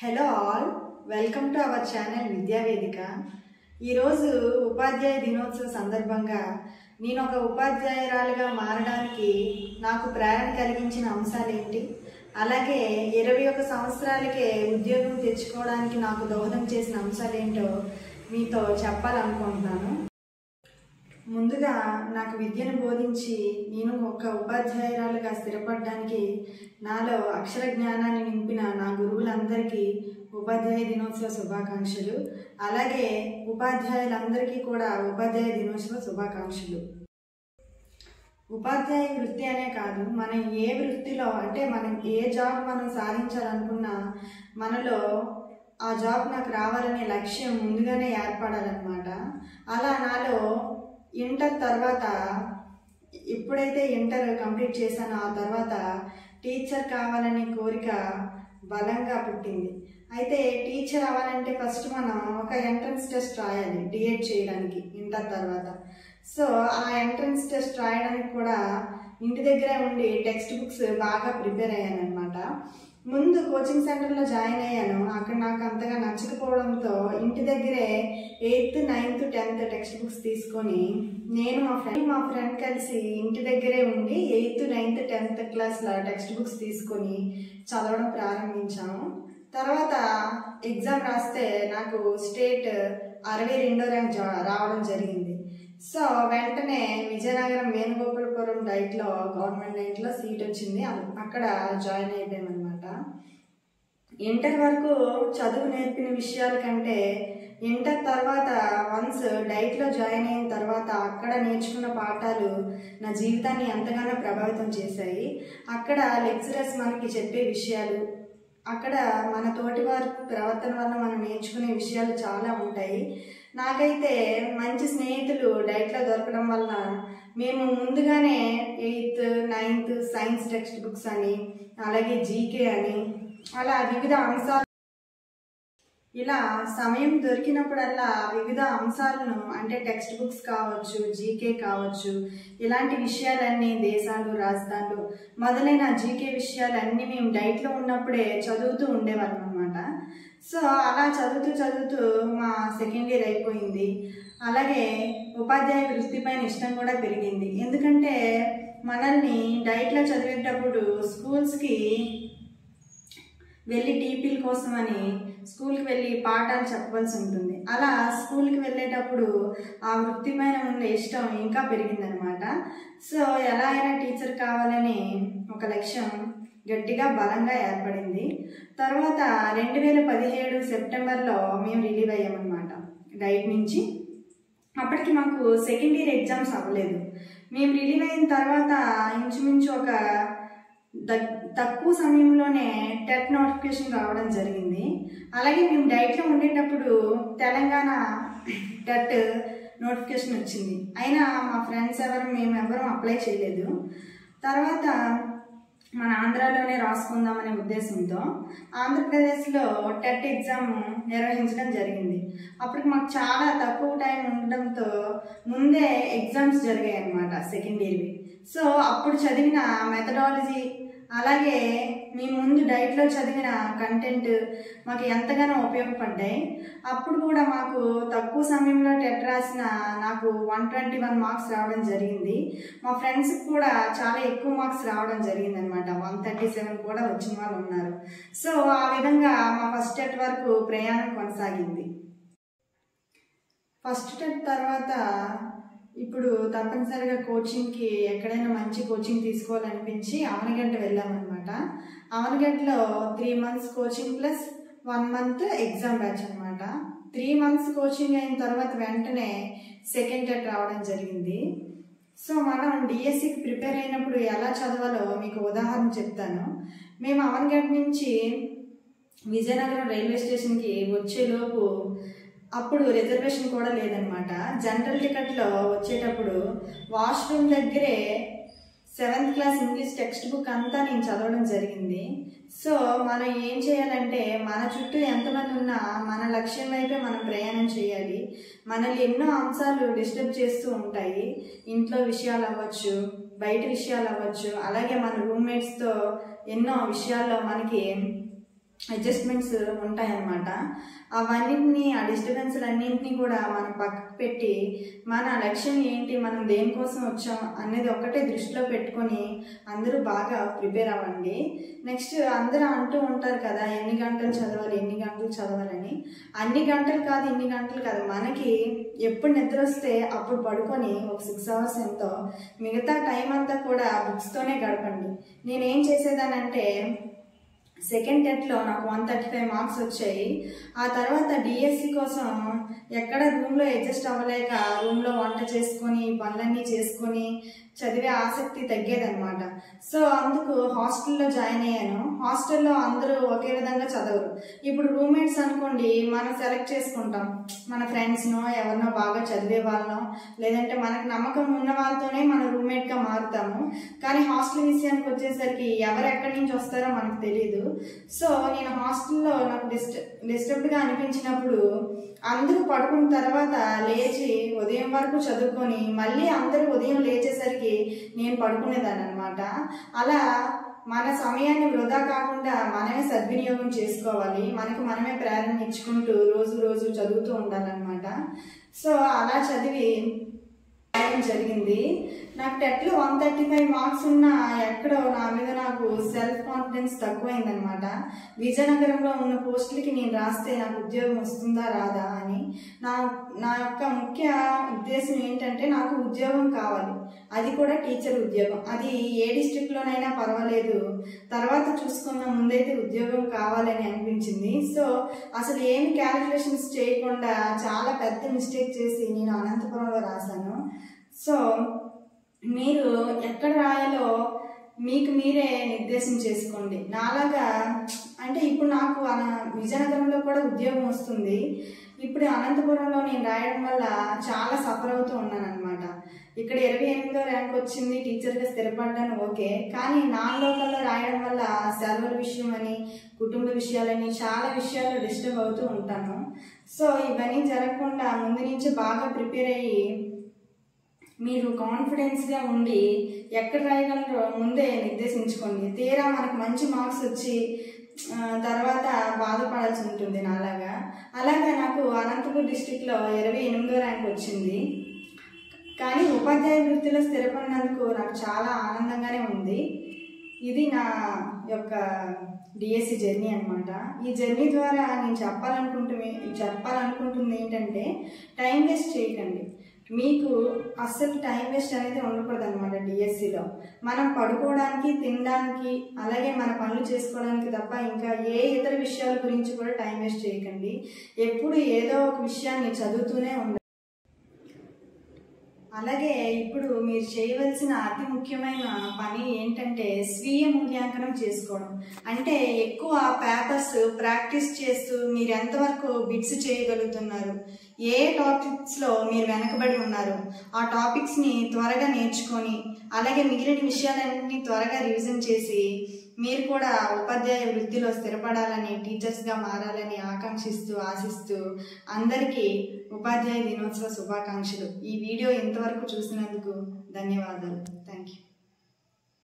Hello all, welcome to our channel Vidyavedika. ఈరోజు ఉపాధ్యాయ దినోత్సవ సందర్భంగా నేను ఒక ఉపాధ్యాయురాలుగా మారడానికి నాకు ప్రేరణ కలిగించిన అంశాలు ఏంటి, అలాగే 21 సంవత్సరాలకే ఉద్యోగం తెచ్చుకోవడానికి నాకు దోహదం చేసిన అంశాలు ఏంటో మీతో చెప్పాలనుకుంటున్నాను. ముందుగా నాకు విద్యను బోధించి నేను ఒక ఉపాధ్యాయురాలుగా స్థిరపడడానికి నాలో అక్షర జ్ఞానాన్ని నింపిన నా గురువులందరికీ ఉపాధ్యాయ దినోత్సవ శుభాకాంక్షలు. అలాగే ఉపాధ్యాయులందరికీ కూడా ఉపాధ్యాయ దినోత్సవ శుభాకాంక్షలు. ఉపాధ్యాయ వృత్తి అనే కాదు, మనం ఏ వృత్తిలో అంటే మనం ఏ జాబ్ మనం సాధించాలనుకున్నా మనలో ఆ జాబ్ నాకు రావాలనే లక్ష్యం ముందుగానే ఏర్పడాలన్నమాట. అలా నాలో ఇంటర్ తర్వాత ఎప్పుడైతే ఇంటర్ కంప్లీట్ చేశానో ఆ తర్వాత టీచర్ కావాలనే కోరిక బలంగా పుట్టింది. అయితే టీచర్ అవ్వాలంటే ఫస్ట్ మనం ఒక ఎంట్రన్స్ టెస్ట్ రాయాలి డిఎడ్ చేయడానికి ఇంటర్ తర్వాత. సో ఆ ఎంట్రన్స్ టెస్ట్ రాయడానికి కూడా ఇంటి దగ్గరే ఉండి టెక్స్ట్ బుక్స్ బాగా ప్రిపేర్ అయ్యాను అనమాట. ముందు కోచింగ్ సెంటర్లో జాయిన్ అయ్యాను. అక్కడ నాకు అంతగా నచ్చకపోవడంతో ఇంటి దగ్గరే 8th, 9th, 10th text books తీసుకొని నేను మా ఫ్రెండ్ కలిసి ఇంటి దగ్గరే ఉండి 8th, 9th, 10th క్లాస్ల text books తీసుకొని చదవడం ప్రారంభించాము. తర్వాత ఎగ్జామ్ రాస్తే నాకు స్టేట్ 62వ ర్యాంక్ రావడం జరిగింది. సో వెంటనే విజయనగరం వేణుగోపాలపురం డైట్లో గవర్నమెంట్ డైట్లో సీట్ వచ్చింది. అక్కడ జాయిన్ అయిపోయామన్నమాట. ఇంటర్ వరకు చదువు నేర్పిన విషయాల కంటే ఇంటర్ తర్వాత వన్స్ డైట్లో జాయిన్ అయిన తర్వాత అక్కడ నేర్చుకున్న పాఠాలు నా జీవితాన్ని ఎంతగానో ప్రభావితం చేశాయి. అక్కడ లెక్చరర్స్ మనకి చెప్పే విషయాలు, అక్కడ మన తోటి వారి ప్రవర్తన వల్ల మనం నేర్చుకునే విషయాలు చాలా ఉంటాయి. నాకైతే మంచి స్నేహితులు డైట్లో దొరకడం వల్ల మేము ముందుగానే 8th, 9th science text books అని, అలాగే జీకే అని, అలా వివిధ అంశాలు ఇలా సమయం దొరికినప్పుడల్లా వివిధ అంశాలను అంటే టెక్స్ట్ బుక్స్ కావచ్చు, జీకే కావచ్చు, ఇలాంటి విషయాలన్నీ దేశాలు, రాజధానులు మొదలైన జీకే విషయాలన్నీ మేము డైట్లో ఉన్నప్పుడే చదువుతూ ఉండేవాళ్ళం అనమాట. సో అలా చదువుతూ మా సెకండ్ ఇయర్ అయిపోయింది. అలాగే ఉపాధ్యాయ వృత్తిపైన ఇష్టం కూడా పెరిగింది. ఎందుకంటే మనల్ని డైట్లో చదివేటప్పుడు స్కూల్స్కి వెళ్ళి టీపీల కోసం అని స్కూల్కి వెళ్ళి పాఠాలు చెప్పవలసి ఉంటుంది. అలా స్కూల్కి వెళ్ళేటప్పుడు ఆ వృత్తి పైన ఉన్న ఇష్టం ఇంకా పెరిగిందనమాట. సో ఎలా అయినా టీచర్ కావాలని ఒక లక్ష్యం గట్టిగా బలంగా ఏర్పడింది. తర్వాత 2017 సెప్టెంబర్లో మేము రిలీవ్ అయ్యామన్నమాట డైట్ నుంచి. అప్పటికి మాకు సెకండ్ ఇయర్ ఎగ్జామ్స్ అవ్వలేదు. మేము రిలీవ్ అయిన తర్వాత ఇంచుమించు ఒక తక్కువ సమయంలోనే టెట్ నోటిఫికేషన్ రావడం జరిగింది. అలాగే మేము డైట్లో ఉండేటప్పుడు తెలంగాణ టెట్ నోటిఫికేషన్ వచ్చింది. అయినా మా ఫ్రెండ్స్ మేమెవరం అప్లై చేయలేదు. తర్వాత మన ఆంధ్రాలోనే రాసుకుందామనే ఉద్దేశంతో ఆంధ్రప్రదేశ్లో టెట్ ఎగ్జామ్ నిర్వహించడం జరిగింది. అప్పటికి మాకు చాలా తక్కువ టైం ఉండడంతో ముందే ఎగ్జామ్స్ జరిగాయి అన్నమాట సెకండ్ ఇయర్వి. సో అప్పుడు చదివిన మెథడాలజీ, అలాగే మేము ముందు డైట్లో చదివిన కంటెంట్ మాకు ఎంతగానో ఉపయోగపడ్డాయి. అప్పుడు కూడా మాకు తక్కువ సమయంలో టెట్ రాసిన నాకు 121 మార్క్స్ రావడం జరిగింది. మా ఫ్రెండ్స్కి కూడా చాలా ఎక్కువ మార్క్స్ రావడం జరిగింది అనమాట. 137 కూడా వచ్చిన వాళ్ళు ఉన్నారు. సో ఆ విధంగా మా ఫస్ట్ టెట్ వరకు ప్రయాణం కొనసాగింది. ఫస్ట్ టెట్ తర్వాత ఇప్పుడు తప్పనిసరిగా కోచింగ్కి ఎక్కడైనా మంచి కోచింగ్ తీసుకోవాలనిపించి అవనగంట వెళ్ళామన్నమాట. అవనగంటలో 3 months coaching plus 1 month exam batch అనమాట. 3 months కోచింగ్ అయిన తర్వాత వెంటనే సెకండ్ టెట్ రావడం జరిగింది. సో మనం డిఎస్సికి ప్రిపేర్ అయినప్పుడు ఎలా చదవాలో మీకు ఉదాహరణ చెప్తాను. మేము అవనగంట నుంచి విజయనగరం రైల్వే స్టేషన్కి వచ్చేలోపు అప్పుడు రిజర్వేషన్ కూడా లేదనమాట. జనరల్ టికెట్లో వచ్చేటప్పుడు వాష్రూమ్ దగ్గరే 7th class English text book అంతా నేను చదవడం జరిగింది. సో మనం ఏం చేయాలంటే మన చుట్టూ ఎంతమంది ఉన్నా మన లక్ష్యం వైపే మనం ప్రయాణం చేయాలి. మనల్ని ఎన్నో అంశాలు డిస్టర్బ్ చేస్తూ ఉంటాయి. ఇంట్లో విషయాలు అవ్వచ్చు, బయట విషయాలు అవ్వచ్చు, అలాగే మన రూమ్మేట్స్తో ఎన్నో విషయాల్లో మనకి అడ్జస్ట్మెంట్స్ ఉంటాయన్నమాట. అవన్నింటినీ, ఆ డిస్టర్బెన్స్లన్నింటినీ కూడా మనం పక్కకు పెట్టి మన లక్ష్యం ఏంటి, మనం దేనికోసం వచ్చాం అనేది ఒక్కటే దృష్టిలో పెట్టుకొని అందరూ బాగా ప్రిపేర్ అవ్వండి. నెక్స్ట్ అందరూ అంటూ ఉంటారు కదా, ఎన్ని గంటలు చదవాలని. అన్ని గంటలు కాదు, ఇన్ని గంటలు కాదు, మనకి ఎప్పుడు నిద్ర వస్తే అప్పుడు పడుకొని ఒక 6 hours ఎంతో మిగతా టైం అంతా కూడా బుక్స్తోనే గడపండి. నేనేం చేసేదానంటే సెకండ్ టెట్లో నాకు 135 మార్క్స్ వచ్చాయి. ఆ తర్వాత డిఎస్సి కోసం ఎక్కడ రూమ్లో అడ్జస్ట్ అవ్వలేక రూమ్లో వంట చేసుకొని పనులన్నీ చేసుకొని చదివే ఆసక్తి తగ్గేదన్నమాట. సో అందుకు హాస్టల్లో జాయిన్ అయ్యాను. హాస్టల్లో అందరూ ఒకే విధంగా చదవరు. ఇప్పుడు రూమ్మేట్స్ అనుకోండి, మనం సెలెక్ట్ చేసుకుంటాం మన ఫ్రెండ్స్నో ఎవరినో బాగా చదివే వాళ్ళనో, లేదంటే మనకు నమ్మకం ఉన్న వాళ్ళతోనే మనం రూమ్మేట్గా మారుతాము. కానీ హాస్టల్ విషయానికి వచ్చేసరికి ఎవరు ఎక్కడి నుంచి వస్తారో మనకు తెలియదు. సో నేను హాస్టల్లో నాకు డిస్టర్బ్డ్గా అనిపించినప్పుడు అందరూ పడుకున్న తర్వాత లేచి ఉదయం వరకు చదువుకొని మళ్ళీ అందరూ ఉదయం లేచేసరికి నేను పడుకునేదాన్ని అనమాట. అలా మన సమయాన్ని వృధా కాకుండా మనమే సద్వినియోగం చేసుకోవాలి. మనకు మనమే ప్రేరణ ఇచ్చుకుంటూ రోజు చదువుతూ ఉండాలన్నమాట. సో అలా చదివి జరిగింది. నాకు టెట్లో 135 మార్క్స్ ఉన్నా ఎక్కడో నా మీద నాకు సెల్ఫ్ కాన్ఫిడెన్స్ తక్కువైందనమాట. విజయనగరంలో ఉన్న పోస్టులకి నేను రాస్తే నాకు ఉద్యోగం వస్తుందా రాదా అని. నా యొక్క ముఖ్య ఉద్దేశం ఏంటంటే నాకు ఉద్యోగం కావాలి, అది కూడా టీచర్ ఉద్యోగం. అది ఏ డిస్ట్రిక్ట్లోనైనా పర్వాలేదు, తర్వాత చూసుకున్న ముందైతే ఉద్యోగం కావాలని అనిపించింది. సో అసలు ఏమి క్యాలిక్యులేషన్స్ చేయకుండా చాలా పెద్ద మిస్టేక్ చేసి నేను అనంతపురంలో రాశాను. సో మీరు ఎక్కడ రాయాలో మీకు మీరే నిర్దేశం చేసుకోండి. నాలాగా అంటే ఇప్పుడు నాకు విజయనగరంలో కూడా ఉద్యోగం వస్తుంది. ఇప్పుడు అనంతపురంలో నేను రాయడం వల్ల చాలా సఫర్ అవుతూ ఉన్నాను అనమాట. ఇక్కడ 28వ ర్యాంక్ వచ్చింది, టీచర్గా స్థిరపడ్డాను, ఓకే. కానీ లోకల్లో రాయడం వల్ల సెలవుల విషయం అని, కుటుంబ విషయాలని, చాలా విషయాల్లో డిస్టర్బ్ అవుతూ ఉంటాను. సో ఇవన్నీ జరగకుండా ముందు నుంచి బాగా ప్రిపేర్ అయ్యి మీరు కాన్ఫిడెన్స్గా ఉండి ఎక్కడ రాయగలరో ముందే నిర్దేశించుకోండి. తీరా మనకు మంచి మార్క్స్ వచ్చి తర్వాత బాధపడాల్సి ఉంటుంది నాలాగా. అలాగే నాకు అనంతపూర్ డిస్టిక్లో 28వ ర్యాంక్ వచ్చింది. కానీ ఉపాధ్యాయ వృత్తిలో స్థిరపడినందుకు నాకు చాలా ఆనందంగానే ఉంది. ఇది నా యొక్క డిఎస్సి జర్నీ అనమాట. ఈ జర్నీ ద్వారా నేను చెప్పాలనుకుంటుంది ఏంటంటే టైం వేస్ట్ చేయకండి. మీకు అస్సలు టైం వేస్ట్ అనేది ఉండకూడదు అనమాట. డిఎస్సిలో మనం పడుకోవడానికి, తినడానికి, అలాగే మన పనులు చేసుకోవడానికి తప్ప ఇంకా ఏ ఇతర విషయాల గురించి కూడా టైం వేస్ట్ చేయకండి. ఎప్పుడు ఏదో ఒక విషయాన్ని చదువుతూనే ఉండాలి. అలాగే ఇప్పుడు మీరు చేయవలసిన అతి ముఖ్యమైన పని ఏంటంటే స్వీయ మూల్యాంకనం చేసుకోవడం. అంటే ఎక్కువ పేపర్స్ ప్రాక్టీస్ చేస్తూ మీరు ఎంతవరకు బిట్స్ చేయగలుగుతున్నారు, ఏ టాపిక్స్లో మీరు వెనకబడి ఉన్నారు, ఆ టాపిక్స్ని త్వరగా నేర్చుకొని అలాగే మిగిలిన విషయాలన్నీ త్వరగా రివిజన్ చేసి మీరు కూడా ఉపాధ్యాయ వృత్తిలో స్థిరపడాలని, టీచర్స్గా మారాలని ఆశిస్తూ అందరికీ ఉపాధ్యాయ దినోత్సవ శుభాకాంక్షలు. ఈ వీడియో ఇంతవరకు చూసినందుకు ధన్యవాదాలు.